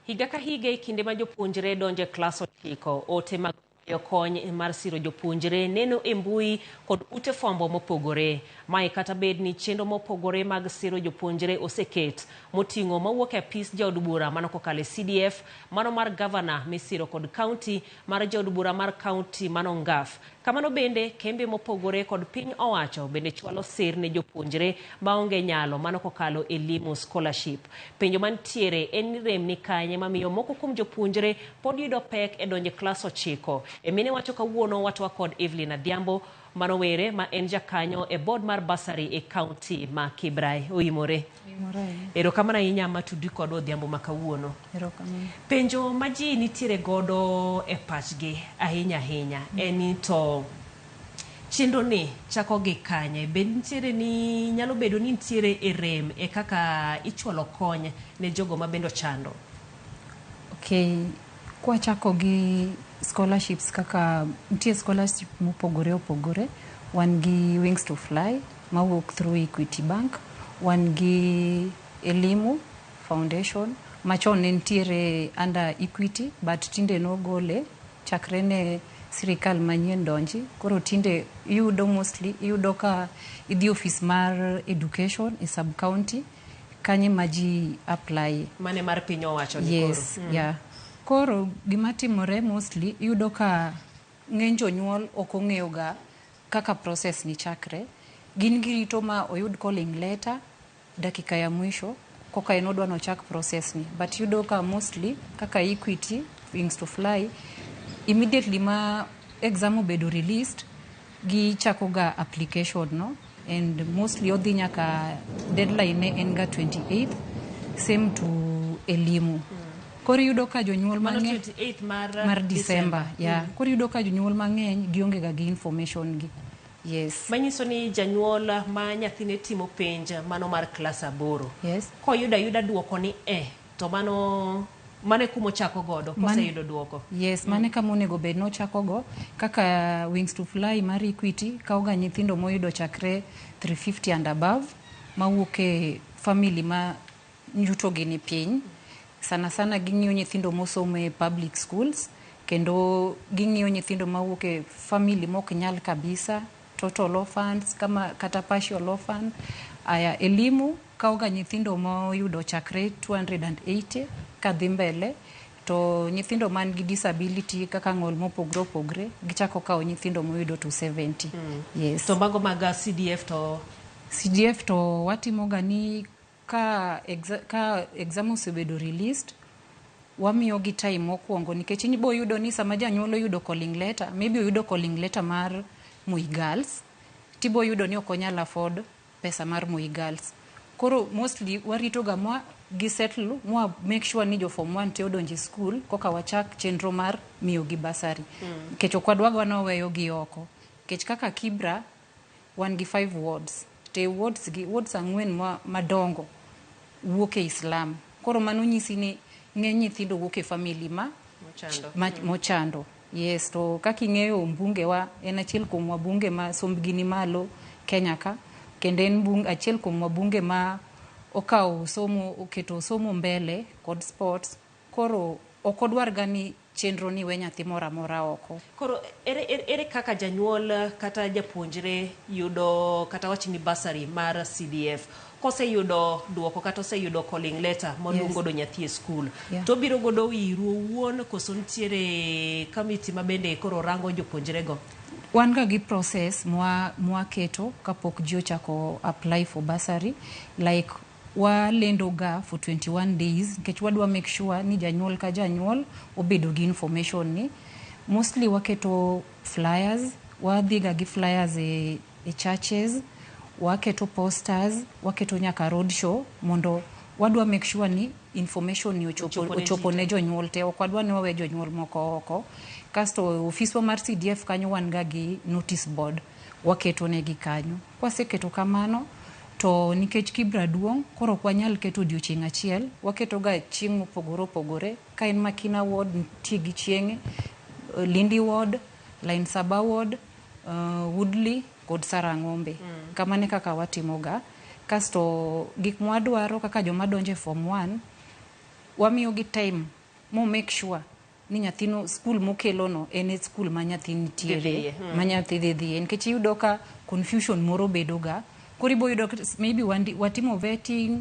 Higa ka higa kinde ma jopuonjre donje klas 9 ote mag kony mar siro jopuonjre neno e mbui kod ute fwambo mopogore. Mae kata bed ni chenro mopogore mag siro jopuonjre oseket moting'o mawuok e apis jaod bura mano kokale CDF, mano mar gavana misiro kod kaunti mar jaod bura mar kaunti mano ngaf. Kamano bende kembe mopogore kod piny owacho bende chwalo sir ne jopuonjre maonge nyalo mano kokalo elimu scholarship. Penjo mantiere en ni rem ni kanye mamiyo moko kuom jopuonjre pod yudo pek e donje klas 9. Emine wacho kawuono watwa kod Evaline Adhiambo manowere ma en jakanyo e board mar basari e kaunti ma Kibrai. Oimore. Erokamano ahinya matudi kod Adhiambo ma kawuono. Erokamano. Penjo ma ji nitiere godo e pachgi ahinya en to chenro ni chako gi kanye. Ben nitiere ni nyalo bedo ni nitiere e rem e kaka ichwalo kony ne jogo ma bendo chando. Okay, kwa chako gi scholarships kaka nitie scholarship mopogore opogore. Wan gi Wings to Fly mawuok through Equity Bank, wan gi Elimu Foundation machon ne nitiere under Equity but tinde nogole chakre ne sirikal manyien donji. Koro tinde yudo ka idhi office mar education e sub county kanye maji apply mane mar piny owacho ni yes, koro. Yeah. Koro gima timore mostly yudo ka ng'eny jonyuol ok ong'eyo ga kaka process ni chakre. Gin girito ma oyud calling letter dakika ya mwisho koka en odwa no chak process ni, but yudo ka mostly kaka Equity, Wings to Fly immediately ma exam obedo released gi chako ga application no, and mostly odhi nyaka deadline ne en ga 28th same to Elimu. Koro yudo ka jonyuol mang'eny 28 mar December, yeah. Koro yudo ka jonyuol mang'eny gionge ga gi information gi. Yes. Manyiso ni janyuol ma nyathine timo penj mano mar klas 8. Yes. Koyuda duoko ni to mane kumo chako godo kose yudo duoko. Yes, mane kama onego bed no chako go kaka Wings to Fly mar Equity kauga nyithindo moyudo chakre 350 and above mawuok e family ma yuto gi ni piny. Sana ging'iyo nyithindo mosomo e public schools kendo ging'iyo nyithindo mawuok e family mok nyal kabisa, total orphans kama kata partial orphan. Aya Elimu kauga nyithindo moyudo chakre 280 kadhi mbele, to nyithindo man gi disability kaka ng'ol mopogre opogre gichako kao nyithindo moyudo 270. Yes. To mago mag CDF to watimo gani ka exam osebedo released wamiyo gi time mokwongo nikech nibo yudo ni sama janyuol yudo calling letter, maybe oyudo calling letter mar Moi Girls, tibo yudo ni okonyal afford pesa mar Moi Girls. Koro mostly warito ga mwa gi settle mwa make sure ni jo form 1 te odonji school koka wachak chenro mar miyo gi basari. Nikech okwadwa no weyo gi oko. Nikech kaka Kibra wan gi 5 wards. Te wards 4 madongo wuok e Islam. Koro mano nyisi ni ng'eny nyithindo wuok e family mochando. Yes, to kaka ing'eyo mbunge wa en achiel kuom wabunge ma somb gi ni malo Kenya ka, kendo en achiel kuom wabunge ma oketo somo mbele kod sports. Koro okodwar gani chenro ni we nyathi mora oko. Koro ere kaka janyuol kata japuonjre yudo kata wachni basari mar CDF kose yudo duoko kata ose yudo calling letter moluongo do nyathi e school. Yeah. To biro godo wiru owuon koso nitiere committee ma bende koro rango jopuonjre go. Wan ga gi process mwa keto kapok ji ochako apply for basari, like walendo ga for 21 days nikech wadwa make sure ni janyuol ka janyuol obedo gi information ni. Mostly waketo flyers, wadhiga gi flyers e churches, waketo posters, waketo nyaka road show mondo wadwa make sure ni information ni ochopo ne jonyuol te. Okwadwa ni wawe jonyuol moko oko. Kasto ofiswa mar CDF kanyo wan ga gi notice board waketo ne gi kanyo. Kwaseketo kamano to nikech Kibra duong' koro kwanyal keto odiochieng' achiel, waketo ga chieng' opogore ka en Makina ward nitie gi chieng', Lindi ward, Line Saba ward, Woodley kod Sarang'ombe. Kamane kaka watimo ga. Kasto gik mwadwaro kaka joma donje form 1 wamiyo gi time mo make sure ni nyathino school mokelo no en school ma nyathi nitiere ma nyathi dhie nikech iyudo ka confusion moro bedo ga koro ibo yudo maybe watimo vetting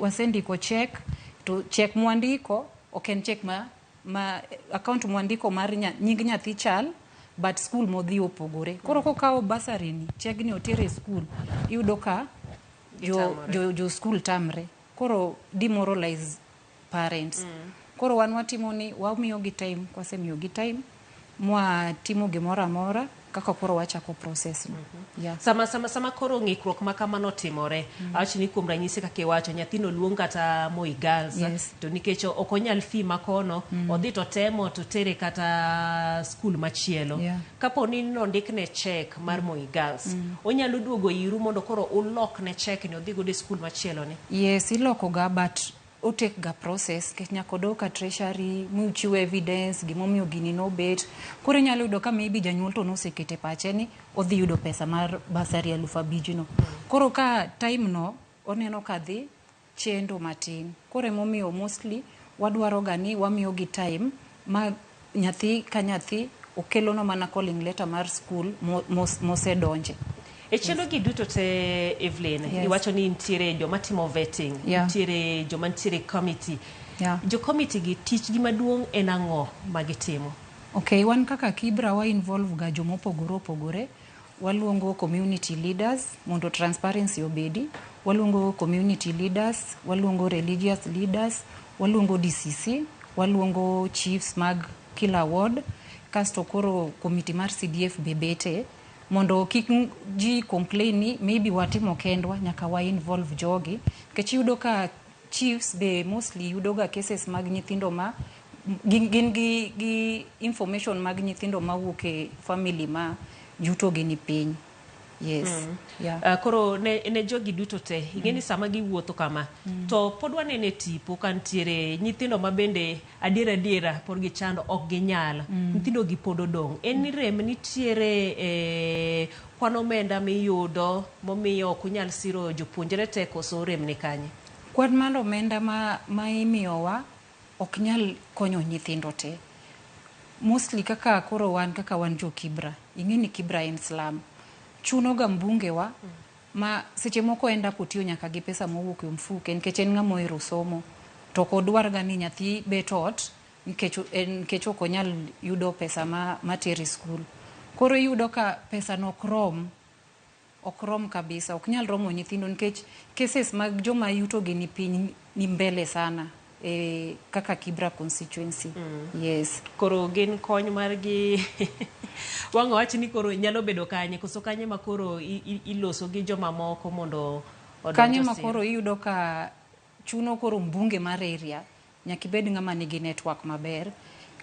wasendiko check to check mwandiko oken check ma account mwandiko mar nying nyathi chal but school modhi opogore koro kokao basari ni check ni otere school iyudo ka jo school tamre koro demoralize parents koro wan watimo ni wamiyo gi time kwasemiyo gi time mwa timo gimoro amora kaka koro wachako process no sama koro ng'ikruok ma kamano timore awacho ni kuom ranyisi kaka iwacho nyathino luong kata Moi Girls to nikech ok onyal fi makono odhi to temo to tere kata school machielo kapo ni nondikne check mar Moi Girls onyalo duogo iru mondo koro ulok ne check ni odhi godo e school machielo ni yes iloko ga but o take ga process ke nyako do ka treasury muchiw evidence gimomiyo gini no bet koro nyalo yudo ka maybe janyuol to nosekete pache ni odhi yudo pesa mar basari 5,000 no koro ka time no oneno ka dhi chendo matin koro emomiyo mostly wadwaro ga ni wamiyo gi time ma nyathi ka nyathi okelo no mana calling letter mar school mosedonje e chendo gi duto te Evaline iwacho ni ntiere joma timo vetting ntiere joma ntiere committee jo committee gi tich gi maduong' en ang'o magitimo okay wan kaka Kibra wa involve ga joma opogore waluongo community leaders mondo transparency obedi waluongo community leaders waluongo religious leaders waluongo DCC waluongo chiefs mag kila ward kasto koro committee mar CDF bebete mondo kik ji complain ni maybe watimo kendwa nyaka wa involve jogi kech yudo ka chiefs be mostly yudo ga cases mag nyithindo ma gin gi information mag nyithindo ma wuok e family ma yuto gi ni piny koro ne jogi duto te ingeni sama giwuotho kama to pod wanene tipo kantiere nyithindo ma bende adiera pod gichando ok ginyal nyithindo gi pod odong' en ni rem nitiere kwan omenda miyudo momiyo ok unyal siro jopuonjre te koso rem ni kanye kwan mar omenda ma imiyowa ok nyal konyo nyithindo te mostly kaka koro wan jo Kibra ingeni Kibra en slum chuno ga mbunge wa ma seche moko enda kotiyo nyaka gi pesa mowuok e mfuke nikech en ng'amo ero somo to kodwar ga ni nyathi betot nikech ok onyal yudo pesa ma teri school koro yudo ka pesa no ok rom kabisa ok nyal romo nyithindo nikech cases mag joma yuto gi ni piny ni mbele sana kaka Kibra constituency koro gin kony margi wang' wacho ni koro nyalo bedo kanye koso kanye ma koro iloso gi joma moko mondo kanye ma koro iyudo ka chuno koro mbunge mar area nyaka bed ng'ama nigi network maber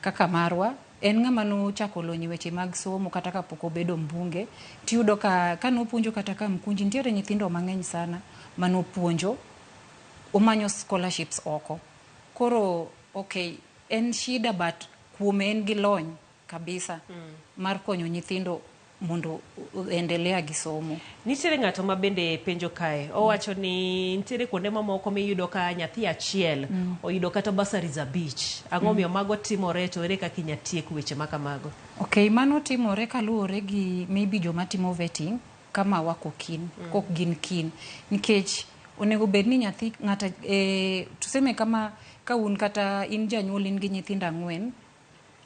kaka marwa en ng'ama no chako lonyi weche mag somo kata ka pok obedo mbunge tiyudo ka nopuonjo kata ka mkunji nitiere nyithindo mang'eny sana manopuonjo omanyo scholarships oko koro okay en shida but kuome en gi lony kabisa mar konyo nyithindo mondo endelea gi somo nitiere ng'ato ma bende penjo kae owacho ni nitiere kuonde mamoko miyudo ka nyathi achiel oyudo kata basari za beach ang'o miyo mago timore to ere kaka inyatiek weche makamago okay mano timore kaluwore gi maybe joma timo vetting kama wako kin kok gin kin nikech onego bed ni nyathi ng'ata tuseme kama ka un kata in janyuol in gi nyithindo 4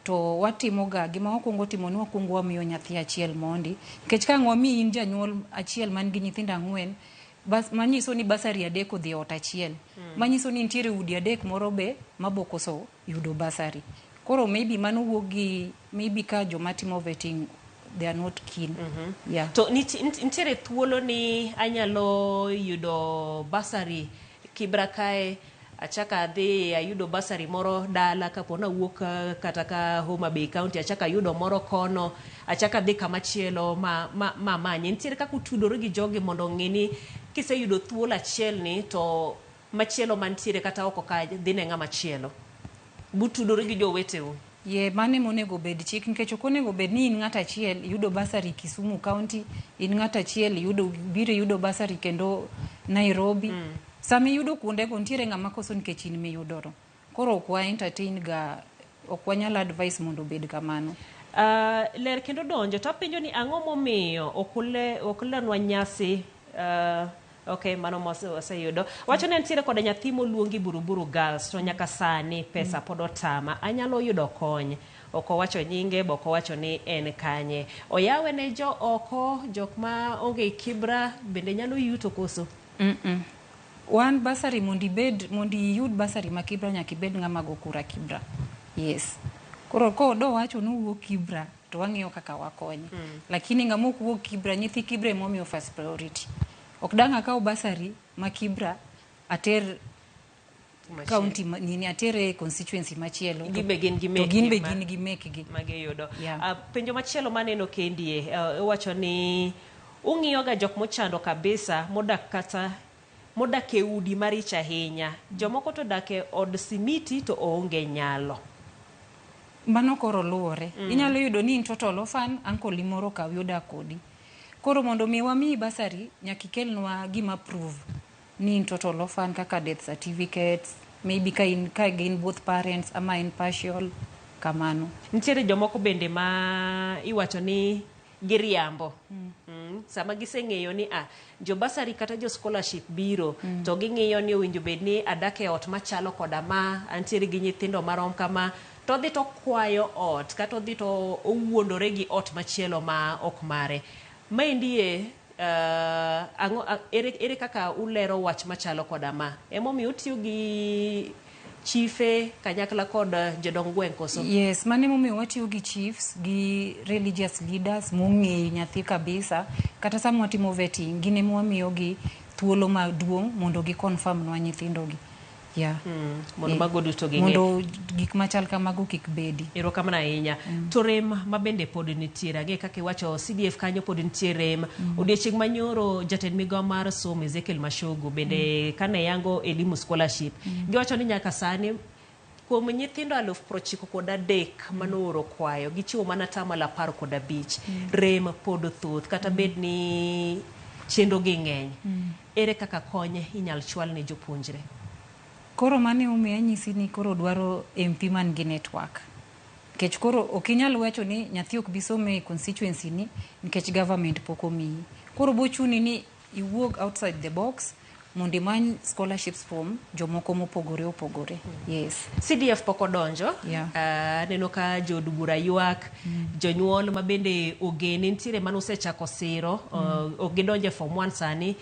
to watimo ga gima wakwongo timo ni wakwongo wamiyo nyathi achiel mondi nikech ka ng'wami in janyuol achiel man gi nyithindo 4 manyiso ni basari 3 odhi ot achiel manyiso ni nitiere udi 3 moro be mabokoso yudo basari koro maybe mano wuogi maybe ka joma timo vetting they are not keen to nitiere thuolo ni anyalo yudo basari Kibra kae achaka adhi ayudo basari moro dala kapona wuok kata ka Homa Bay County achaka ayudo moro kono achaka adhi kamachielo manye nitiere kaka utudore gi jogi mondo ng'ini kiseyudo thuolo achiel ni to machielo mantiere kata oko ka dhi ne ng'ama chielo butudore gi joweteu mane monego bed chik nikech ok onego bed ni in ng'ata achiel yudo basari Kisumu County in ng'ata achiel yudo basari kendo Nairobi sami yudo kuonde go ntiere ng'ama koso nikech in miyudoro koro ok wa entertain ga, ok wanyal advice mondo bed kamano. Ler kendo donjo to apenjo ni ang'o momiyo ok lenwa nyasi okay, mano waseyudo. Wacho ni nitiere koda nyathi moluongi Buruburu Girls to nyaka sani pesa pod otama. Anyalo yudo kony. Ok owacho nyinge, bok owacho ni en kanye. Oyawe ne jo oko, jok ma onge Kibra, bende nyalo yuto koso? Wan basari mondi yud basari ma Kibra nyaka ibed ng'ama go kura Kibra. Yes. Koro ko do wacho no wuok Kibra to wang'iyo kaka wakonye. Lakini ng'ama ok wuok Kibra, nyithi Kibra emomiyo first priority. Ok dang' akaw basari ma Kibra ater county nini atere constituency machielo to gin be gin gi mekgi magiyudo. Penjo machielo maneno kendie wacho ni ung'iyo ga jok mochando kabisa modak e udi maricho ahinya. Jomoko to dak e od simiti to onge nyalo. Mano koro luore. Inyalo yudo ni in total orphan, uncle moro ka yoda kodi. Koro mondo mi wami basari nyaka ikelnwa gima prove ni in total orphan, kaka death certificates, maybe ka gin both parents ama in partial kamano. Nitiere jomoko bende ma iwacho ni giriambo. Sama giseng'eyo ni jo basari kata jo scholarship biro to ging'iyo ni owinjo bed ni adak e ot machalo koda ma antiere gi nyithindo marom kama, to dhi to kwayo ot kata odhi to owuondore gi ot machielo ma ok mare. Maendie ere kaka ulero wach machalo koda ma? Emomiyo utiyo gi chiefe kanyakla kod jodong gweng' koso? Yes, mane momiyo watiyo gi chiefs gi religious leaders mong'eyo nyathi kabisa, kata sama watimo vetting gine mwamiyo gi thuolo maduong' mondo gi confirm nwa nyithindo gi. Mondo mago duto ging'e. Mondo gik machal kamago kik bedi. Erokamano ahinya. To rem mabende pod nitiere. Ang'e kaka iwacho CDF kanyo pod nitiere rem. Odiochieng' manyoro jatend migao mar Somb Ezekiel Mashogo bende kane yango elimu scholarship. Giwacho ni nyaka sani kuom nyithindo 93,000 manooro kwayo gichiwo mana tamala 15. Rem pod thoth kata bed ni chenro gi ng'eny. Ere kaka konye inyal chwal ne jopuonjre? Koro mane umiya nyisi ni koro dwaro MP man gi network. Nikech koro ok inyal wacho ni nyathi ok bisome e constituency ni nikech government pok omiyi. Koro bochuni ni iwuog outside the box mondo imany scholarships from jomoko mopogore opogore. Yes. CDF pok odonjo. Neno ka jood bura ywak, jonyuol mabende ogene nitiere manosechako Siro, ok gidonje form 1 sani,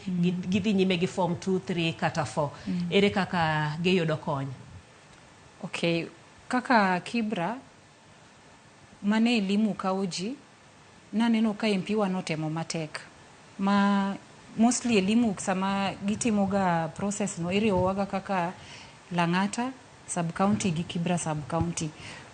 gidhi nyime gi form 2, 3 kata 4. Ere kaka giyudo kony? Okay, kaka Kibra mane elimu kauji, naneno ka MP wanotemo matek. Mostly elimu sama gitimoga process no iriwowaga kaka Lang'ata sub-county gi Kibra sub-county.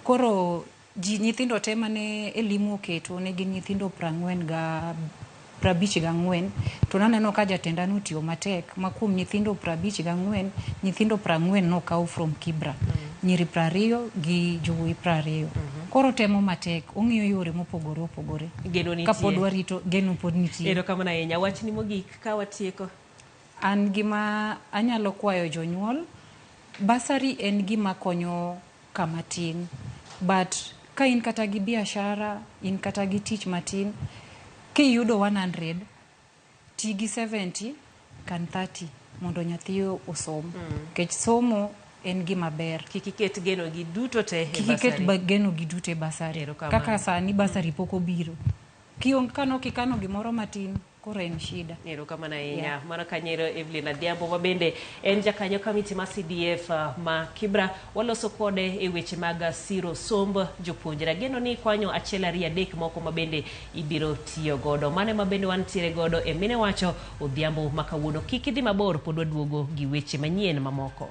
Koro nyithindo te mane elimu oketo ne gin nyithindo 54, to naneno ka jatenda notiyo matek ma kuom nyithindo 54, nyithindo 40 nokaw from Kibra. Nyiri 20 gi jowuoyi 20. Koro temo matek, ong'iyo yore mopogore opogore. Geno nitie. Kapod warito, geno pod nitie. Erokamano ahinya. Wachni mogik ka watieko. An gima anyalo kwayo jonyuol, basari en gima konyo kamatin. But ka in kata gi biashara, in kata gi tich matin, kiyudo 100, ti gi 70 kan 30 mondo nyathi osom. Kech somo en gima ber. Kikiket geno gi duto te e basari. Kikiket geno gi duto e basari. Kaka sani basari poko biro. Kano kikano gimoro matin, koro en shida. Erokamano ahinya. Mano kanyero Evaline Adhiambo ma bende en jakanyo kamiti ma CDF ma Kibra. Waloso kode e weche mag Siro Somb jopuonjre. Geno ni kwanyo 1, 2, 3 moko ma bende ibiro tiyo godo. Mane ma bende wantiere godo e mine wacho Adhiambo makawuono. Kik idhi mabor, pod waduogo gi weche manyien mamoko.